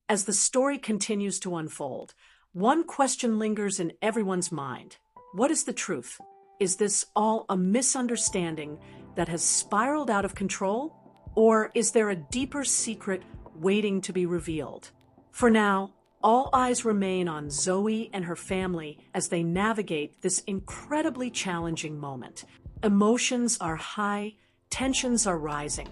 As the story continues to unfold, one question lingers in everyone's mind. What is the truth? Is this all a misunderstanding that has spiraled out of control? Or is there a deeper secret waiting to be revealed? For now, all eyes remain on Zoey and her family as they navigate this incredibly challenging moment. Emotions are high, tensions are rising,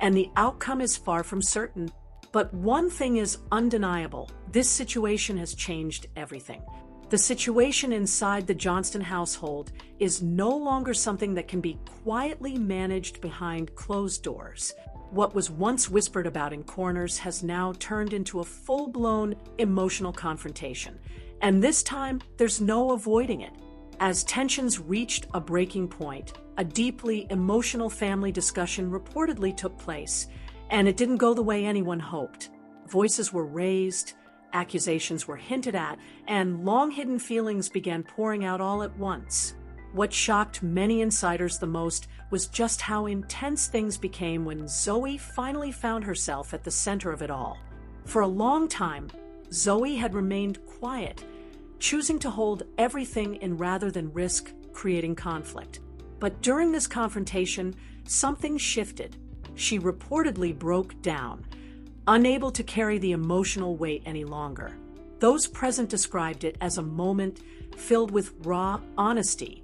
and the outcome is far from certain. But one thing is undeniable: this situation has changed everything. The situation inside the Johnston household is no longer something that can be quietly managed behind closed doors. What was once whispered about in corners has now turned into a full-blown emotional confrontation. And this time, there's no avoiding it. As tensions reached a breaking point, a deeply emotional family discussion reportedly took place, and it didn't go the way anyone hoped. Voices were raised, accusations were hinted at, and long-hidden feelings began pouring out all at once. What shocked many insiders the most was just how intense things became when Zoey finally found herself at the center of it all. For a long time, Zoey had remained quiet, choosing to hold everything in rather than risk creating conflict. But during this confrontation, something shifted. She reportedly broke down, unable to carry the emotional weight any longer. Those present described it as a moment filled with raw honesty,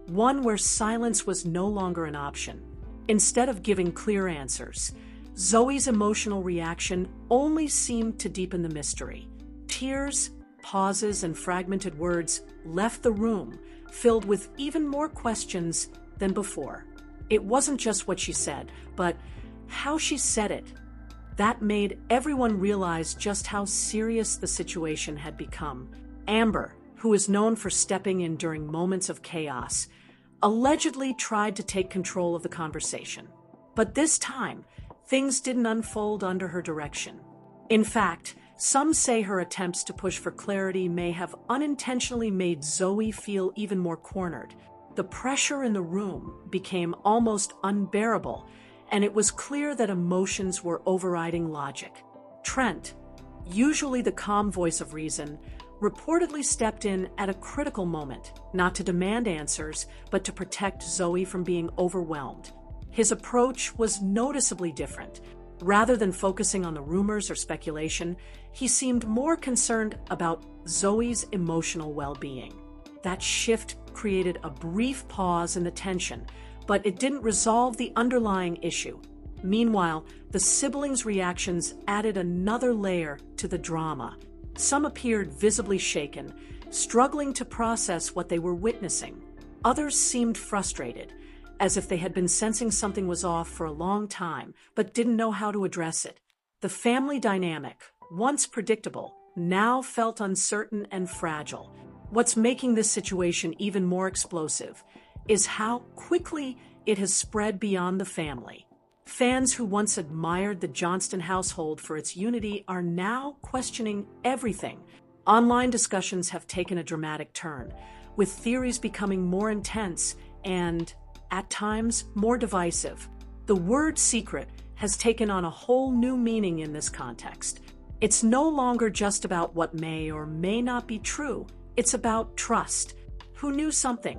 one where silence was no longer an option. Instead of giving clear answers, Zoey's emotional reaction only seemed to deepen the mystery. Tears, pauses, and fragmented words left the room, filled with even more questions than before. It wasn't just what she said, but how she said it. That made everyone realize just how serious the situation had become. Amber, who is known for stepping in during moments of chaos, allegedly tried to take control of the conversation. But this time, things didn't unfold under her direction. In fact, some say her attempts to push for clarity may have unintentionally made Zoey feel even more cornered. The pressure in the room became almost unbearable, and it was clear that emotions were overriding logic. Trent, usually the calm voice of reason, reportedly stepped in at a critical moment, not to demand answers, but to protect Zoey from being overwhelmed. His approach was noticeably different. Rather than focusing on the rumors or speculation, he seemed more concerned about Zoey's emotional well-being. That shift created a brief pause in the tension, but it didn't resolve the underlying issue. Meanwhile, the siblings' reactions added another layer to the drama. Some appeared visibly shaken, struggling to process what they were witnessing. Others seemed frustrated, as if they had been sensing something was off for a long time, but didn't know how to address it. The family dynamic, once predictable, now felt uncertain and fragile. What's making this situation even more explosive is how quickly it has spread beyond the family. Fans who once admired the Johnston household for its unity are now questioning everything. Online discussions have taken a dramatic turn, with theories becoming more intense and, at times, more divisive. The word secret has taken on a whole new meaning in this context. It's no longer just about what may or may not be true. It's about trust. Who knew something?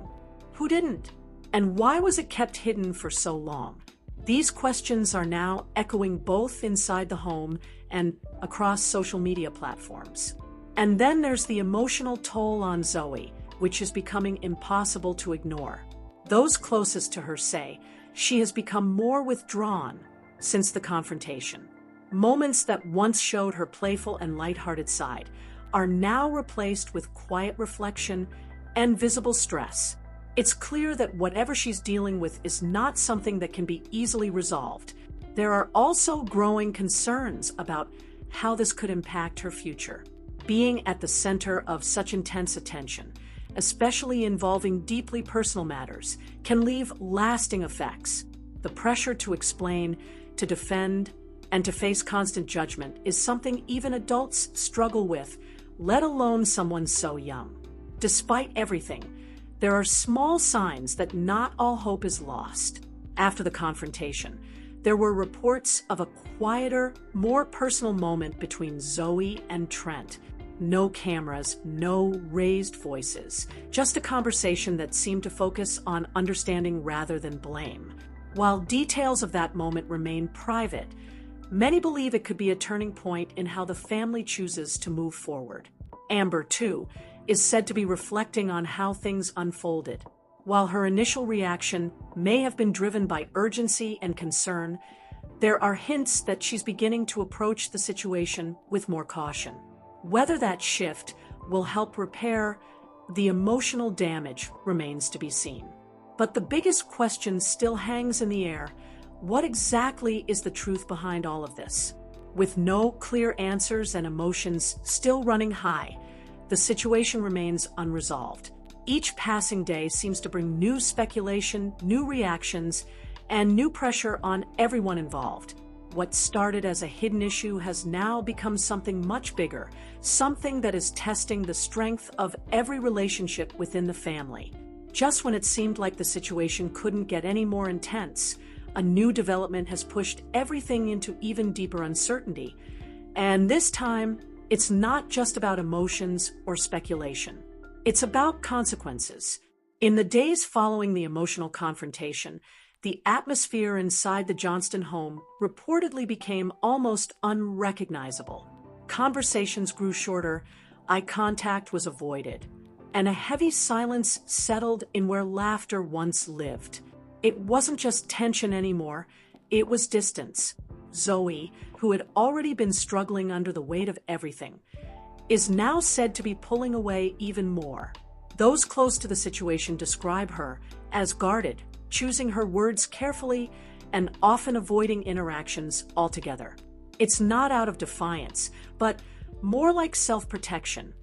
Who didn't? And why was it kept hidden for so long? These questions are now echoing both inside the home and across social media platforms. And then there's the emotional toll on Zoey, which is becoming impossible to ignore. Those closest to her say she has become more withdrawn since the confrontation. Moments that once showed her playful and lighthearted side are now replaced with quiet reflection and visible stress. It's clear that whatever she's dealing with is not something that can be easily resolved. There are also growing concerns about how this could impact her future. Being at the center of such intense attention, especially involving deeply personal matters, can leave lasting effects. The pressure to explain, to defend, and to face constant judgment is something even adults struggle with, let alone someone so young. Despite everything, there are small signs that not all hope is lost. After the confrontation, there were reports of a quieter, more personal moment between Zoey and Trent. No cameras, no raised voices, just a conversation that seemed to focus on understanding rather than blame. While details of that moment remain private, many believe it could be a turning point in how the family chooses to move forward. Amber, too, is said to be reflecting on how things unfolded. While her initial reaction may have been driven by urgency and concern, there are hints that she's beginning to approach the situation with more caution. Whether that shift will help repair the emotional damage remains to be seen. But the biggest question still hangs in the air. What exactly is the truth behind all of this? With no clear answers and emotions still running high, the situation remains unresolved. Each passing day seems to bring new speculation, new reactions, and new pressure on everyone involved. What started as a hidden issue has now become something much bigger, something that is testing the strength of every relationship within the family. Just when it seemed like the situation couldn't get any more intense, a new development has pushed everything into even deeper uncertainty. And this time, it's not just about emotions or speculation. It's about consequences. In the days following the emotional confrontation, the atmosphere inside the Johnston home reportedly became almost unrecognizable. Conversations grew shorter, eye contact was avoided, and a heavy silence settled in where laughter once lived. It wasn't just tension anymore, it was distance. Zoey, who had already been struggling under the weight of everything, is now said to be pulling away even more. Those close to the situation describe her as guarded, choosing her words carefully and often avoiding interactions altogether. It's not out of defiance, but more like self-protection,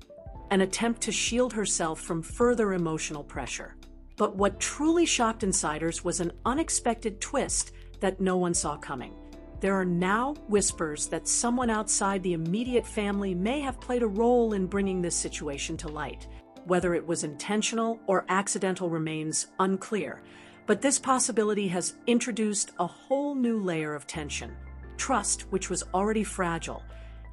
an attempt to shield herself from further emotional pressure. But what truly shocked insiders was an unexpected twist that no one saw coming. There are now whispers that someone outside the immediate family may have played a role in bringing this situation to light. Whether it was intentional or accidental remains unclear, but this possibility has introduced a whole new layer of tension. Trust, which was already fragile,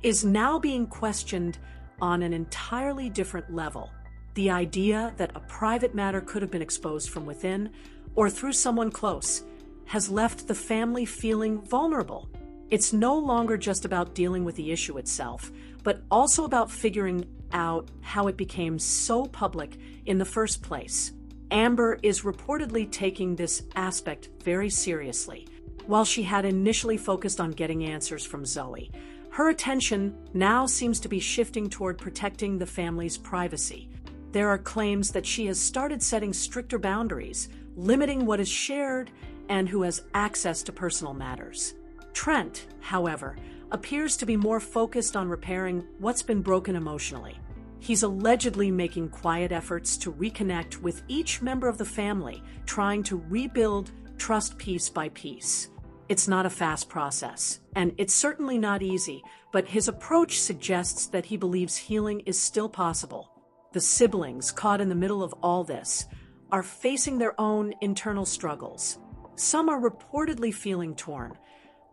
is now being questioned on an entirely different level. The idea that a private matter could have been exposed from within or through someone close has left the family feeling vulnerable. It's no longer just about dealing with the issue itself, but also about figuring out how it became so public in the first place. Amber is reportedly taking this aspect very seriously. While she had initially focused on getting answers from Zoey, her attention now seems to be shifting toward protecting the family's privacy. There are claims that she has started setting stricter boundaries, limiting what is shared and who has access to personal matters. Trent, however, appears to be more focused on repairing what's been broken emotionally. He's allegedly making quiet efforts to reconnect with each member of the family, trying to rebuild trust piece by piece. It's not a fast process, and it's certainly not easy, but his approach suggests that he believes healing is still possible. The siblings, caught in the middle of all this, are facing their own internal struggles. Some are reportedly feeling torn,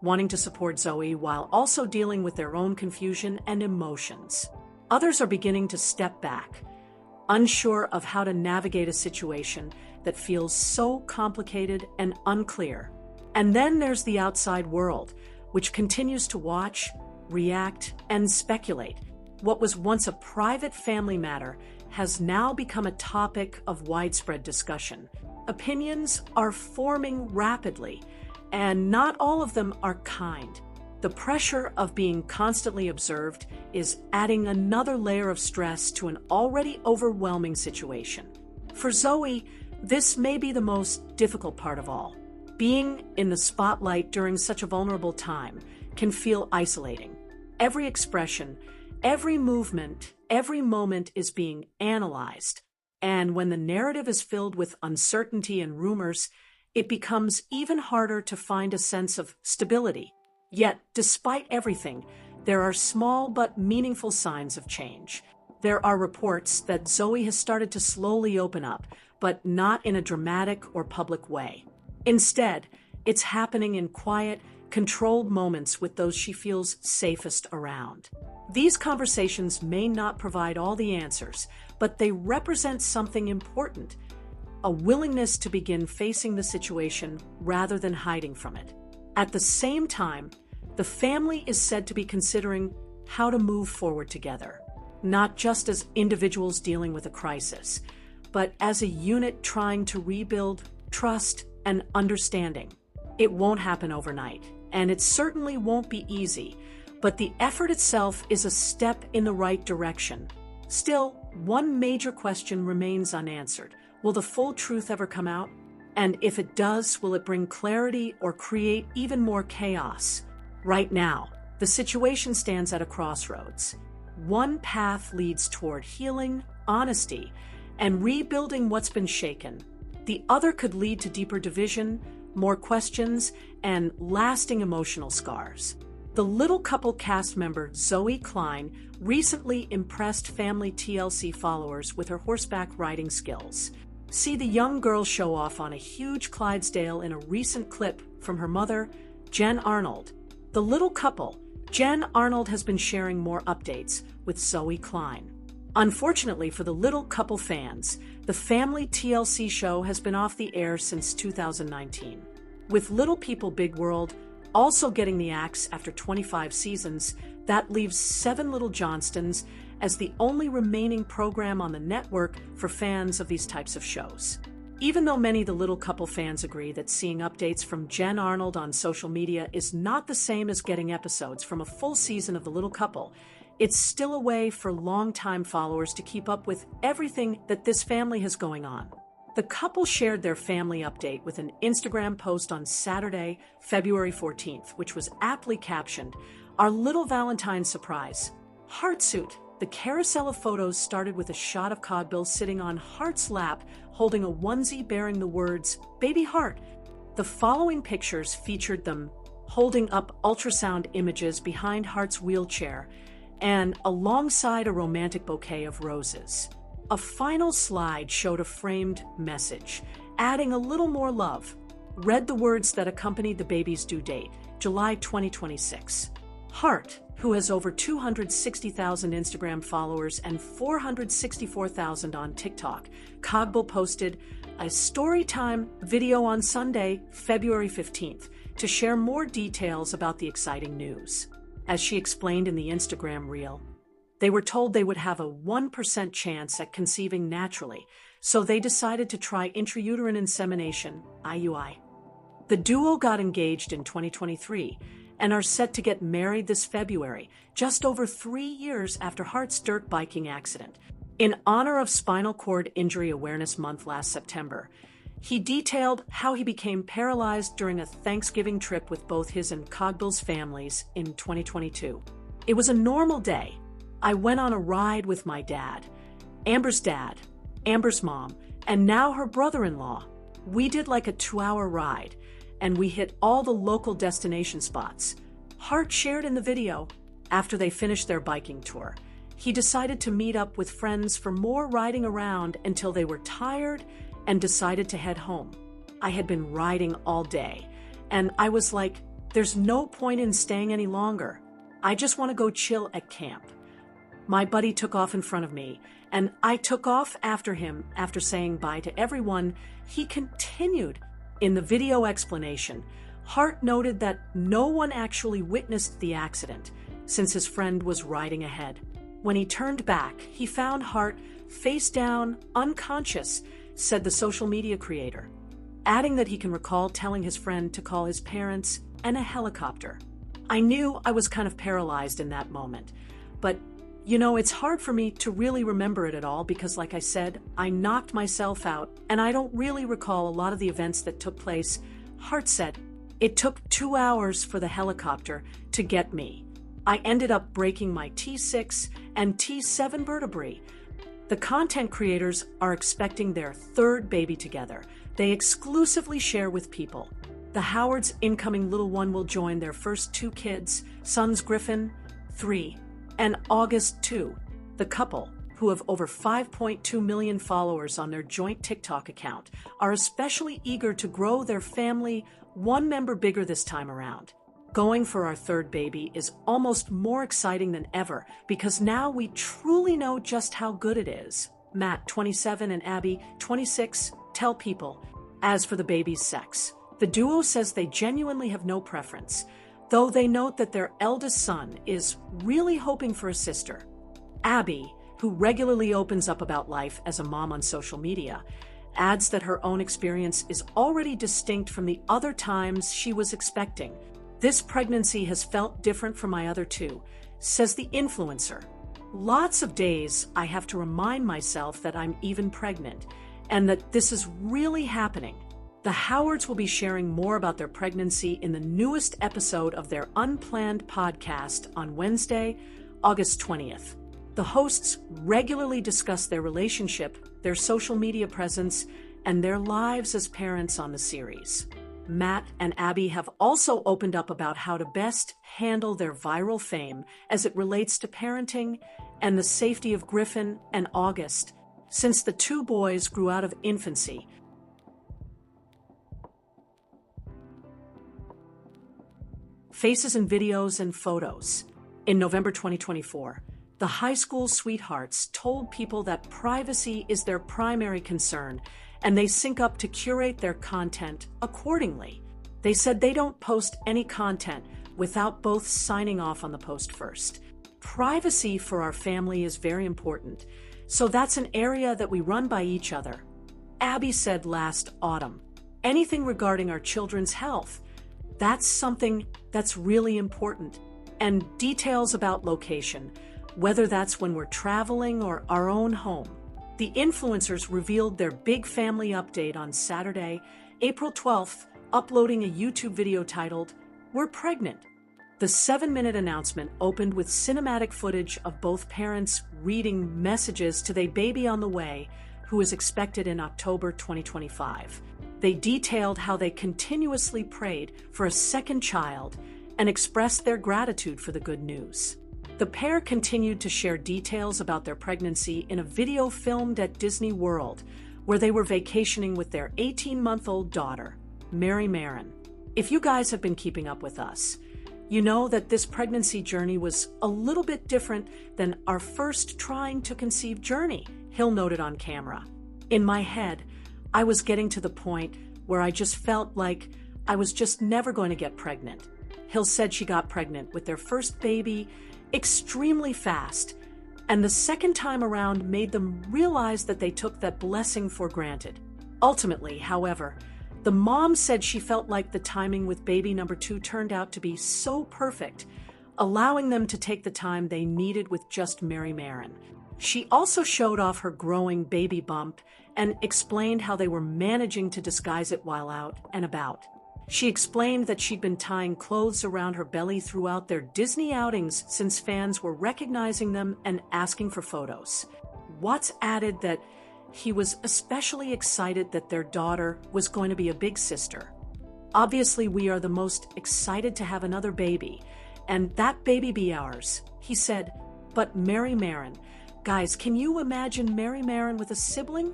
wanting to support Zoey while also dealing with their own confusion and emotions. Others are beginning to step back, unsure of how to navigate a situation that feels so complicated and unclear. And then there's the outside world, which continues to watch, react, and speculate. What was once a private family matter has now become a topic of widespread discussion. Opinions are forming rapidly, and not all of them are kind. The pressure of being constantly observed is adding another layer of stress to an already overwhelming situation. For Zoey, this may be the most difficult part of all. Being in the spotlight during such a vulnerable time can feel isolating. Every expression, every movement, every moment is being analyzed. And when the narrative is filled with uncertainty and rumors, it becomes even harder to find a sense of stability. Yet, despite everything, there are small but meaningful signs of change. There are reports that Zoey has started to slowly open up, but not in a dramatic or public way. Instead, It's happening in quiet, controlled moments with those she feels safest around. These conversations may not provide all the answers, but they represent something important: a willingness to begin facing the situation rather than hiding from it. At the same time, the family is said to be considering how to move forward together, not just as individuals dealing with a crisis, but as a unit trying to rebuild trust and understanding. It won't happen overnight, and it certainly won't be easy, but the effort itself is a step in the right direction. Still, one major question remains unanswered. Will the full truth ever come out? And if it does, will it bring clarity or create even more chaos? Right now, the situation stands at a crossroads. One path leads toward healing, honesty, and rebuilding what's been shaken. The other could lead to deeper division, more questions, and lasting emotional scars. The Little Couple cast member Zoey Klein recently impressed family TLC followers with her horseback riding skills. See the young girl show off on a huge Clydesdale in a recent clip from her mother, Jen Arnold. The Little Couple, Jen Arnold, has been sharing more updates with Zoey Klein. Unfortunately for the Little Couple fans, the family TLC show has been off the air since 2019. With Little People Big World also getting the axe after 25 seasons, that leaves 7 Little Johnstons as the only remaining program on the network for fans of these types of shows. Even though many of the Little Couple fans agree that seeing updates from Jen Arnold on social media is not the same as getting episodes from a full season of The Little Couple, it's still a way for longtime followers to keep up with everything that this family has going on. The couple shared their family update with an Instagram post on Saturday, February 14th, which was aptly captioned, "Our little Valentine's surprise. Heartsuit." The carousel of photos started with a shot of Codbill sitting on Hart's lap, holding a onesie bearing the words, "Baby Heart." The following pictures featured them holding up ultrasound images behind Hart's wheelchair and alongside a romantic bouquet of roses. A final slide showed a framed message, adding a little more love. Read the words that accompanied the baby's due date, July 2026. Hart, who has over 260,000 Instagram followers and 464,000 on TikTok, Cogbill posted a storytime video on Sunday, February 15th, to share more details about the exciting news. As she explained in the Instagram reel, they were told they would have a 1% chance at conceiving naturally, so they decided to try intrauterine insemination, IUI. The duo got engaged in 2023 and are set to get married this February, just over 3 years after Hart's dirt biking accident. In honor of Spinal Cord Injury Awareness Month last September, he detailed how he became paralyzed during a Thanksgiving trip with both his and Cogbill's families in 2022. "It was a normal day. I went on a ride with my dad, Amber's mom, and now her brother-in-law. We did like a 2-hour ride, and we hit all the local destination spots." Hart shared in the video. After they finished their biking tour, he decided to meet up with friends for more riding around until they were tired and decided to head home. "I had been riding all day, and I was like, there's no point in staying any longer. I just want to go chill at camp. My buddy took off in front of me, and I took off after him. After saying bye to everyone, he continued." In the video explanation, Hart noted that no one actually witnessed the accident, since his friend was riding ahead. When he turned back, he found Hart face down, unconscious, said the social media creator, adding that he can recall telling his friend to call his parents and a helicopter. "I knew I was kind of paralyzed in that moment, but it's hard for me to really remember it at all because, like I said, I knocked myself out and I don't really recall a lot of the events that took place." Hart said, "It took 2 hours for the helicopter to get me. I ended up breaking my T6 and T7 vertebrae." The content creators are expecting their 3rd baby together. They exclusively share with people. The Howards' incoming little one will join their first 2 kids, sons Griffin, 3, and August 2. The couple, who have over 5.2 million followers on their joint TikTok account, are especially eager to grow their family one member bigger this time around. Going for our third baby is almost more exciting than ever because now we truly know just how good it is. Matt, 27, and Abby, 26, tell People. As for the baby's sex, the duo says they genuinely have no preference, though they note that their eldest son is really hoping for a sister. Abby, who regularly opens up about life as a mom on social media, adds that her own experience is already distinct from the other times she was expecting. This pregnancy has felt different from my other two, says the influencer. Lots of days I have to remind myself that I'm even pregnant and that this is really happening. The Howards will be sharing more about their pregnancy in the newest episode of their Unplanned podcast on Wednesday, August 20th. The hosts regularly discuss their relationship, their social media presence, and their lives as parents on the series. Matt and Abby have also opened up about how to best handle their viral fame as it relates to parenting and the safety of Griffin and August, since the two boys grew out of infancy. Faces in videos and photos. In November 2024, the high school sweethearts told People that privacy is their primary concern, and they sync up to curate their content accordingly. They said they don't post any content without both signing off on the post first. Privacy for our family is very important, so that's an area that we run by each other. Abby said last autumn, anything regarding our children's health, that's something that's really important. And details about location, whether that's when we're traveling or our own home. The influencers revealed their big family update on Saturday, April 12th, uploading a YouTube video titled, "We're Pregnant." The 7-minute announcement opened with cinematic footage of both parents reading messages to their baby on the way, who is expected in October 2025. They detailed how they continuously prayed for a second child and expressed their gratitude for the good news. The pair continued to share details about their pregnancy in a video filmed at Disney World, where they were vacationing with their 18-month-old daughter, Mary Marin. If you guys have been keeping up with us, you know that this pregnancy journey was a little bit different than our first trying to conceive journey, Hill noted on camera. In my head, I was getting to the point where I just felt like I was just never going to get pregnant. Hill said she got pregnant with their first baby extremely fast, and the second time around made them realize that they took that blessing for granted. Ultimately, however, the mom said she felt like the timing with baby number 2 turned out to be so perfect, allowing them to take the time they needed with just Mary Marin. She also showed off her growing baby bump and explained how they were managing to disguise it while out and about. She explained that she'd been tying clothes around her belly throughout their Disney outings since fans were recognizing them and asking for photos. Watts added that he was especially excited that their daughter was going to be a big sister. "Obviously, we are the most excited to have another baby, and that baby be ours," he said. "But Mary Marin, guys, can you imagine Mary Marin with a sibling?"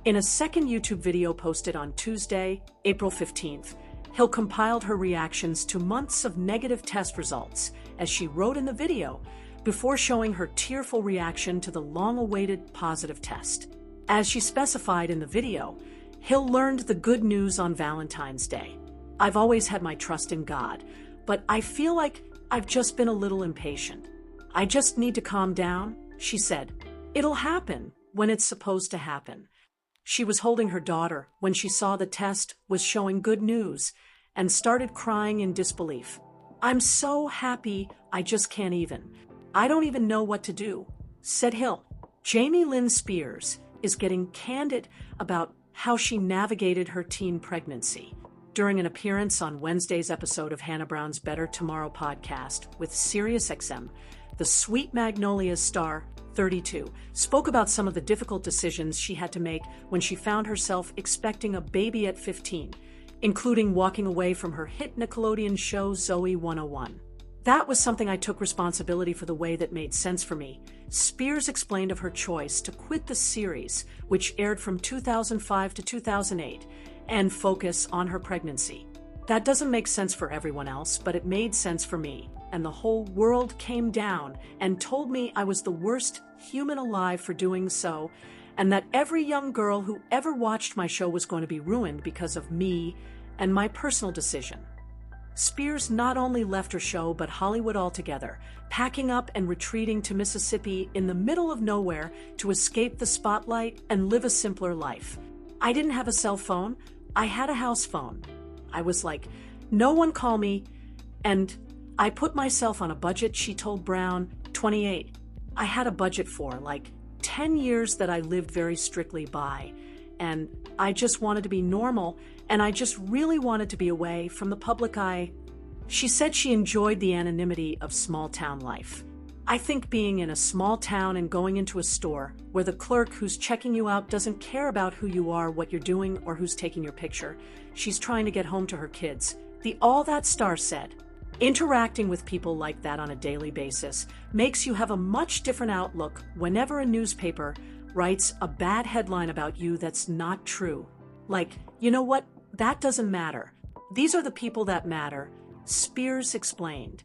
In a second YouTube video posted on Tuesday, April 15th, Hill compiled her reactions to months of negative test results, as she wrote in the video, before showing her tearful reaction to the long-awaited positive test. As she specified in the video, Hill learned the good news on Valentine's Day. "I've always had my trust in God, but I feel like I've just been a little impatient. I just need to calm down," she said. "It'll happen when it's supposed to happen." She was holding her daughter when she saw the test was showing good news and started crying in disbelief. "I'm so happy, I just can't even. I don't even know what to do," said Hill. Jamie Lynn Spears is getting candid about how she navigated her teen pregnancy. During an appearance on Wednesday's episode of Hannah Brown's Better Tomorrow podcast with SiriusXM, the Sweet Magnolias star, 32, spoke about some of the difficult decisions she had to make when she found herself expecting a baby at 15, including walking away from her hit Nickelodeon show Zoey 101. "That was something I took responsibility for the way that made sense for me," Spears explained of her choice to quit the series, which aired from 2005 to 2008, and focus on her pregnancy. That doesn't make sense for everyone else, but it made sense for me. And the whole world came down and told me I was the worst human alive for doing so, and that every young girl who ever watched my show was going to be ruined because of me and my personal decision. Spears not only left her show, but Hollywood altogether, packing up and retreating to Mississippi in the middle of nowhere to escape the spotlight and live a simpler life. I didn't have a cell phone. I had a house phone. I was like, no one call me, and I put myself on a budget, she told Brown, 28. I had a budget for, like, 10 years that I lived very strictly by, and I just wanted to be normal, and I just really wanted to be away from the public eye. She said she enjoyed the anonymity of small-town life. I think being in a small town and going into a store where the clerk who's checking you out doesn't care about who you are, what you're doing, or who's taking your picture. She's trying to get home to her kids. The All That star said, interacting with people like that on a daily basis makes you have a much different outlook whenever a newspaper writes a bad headline about you that's not true. Like, you know what? That doesn't matter. These are the people that matter, Spears explained.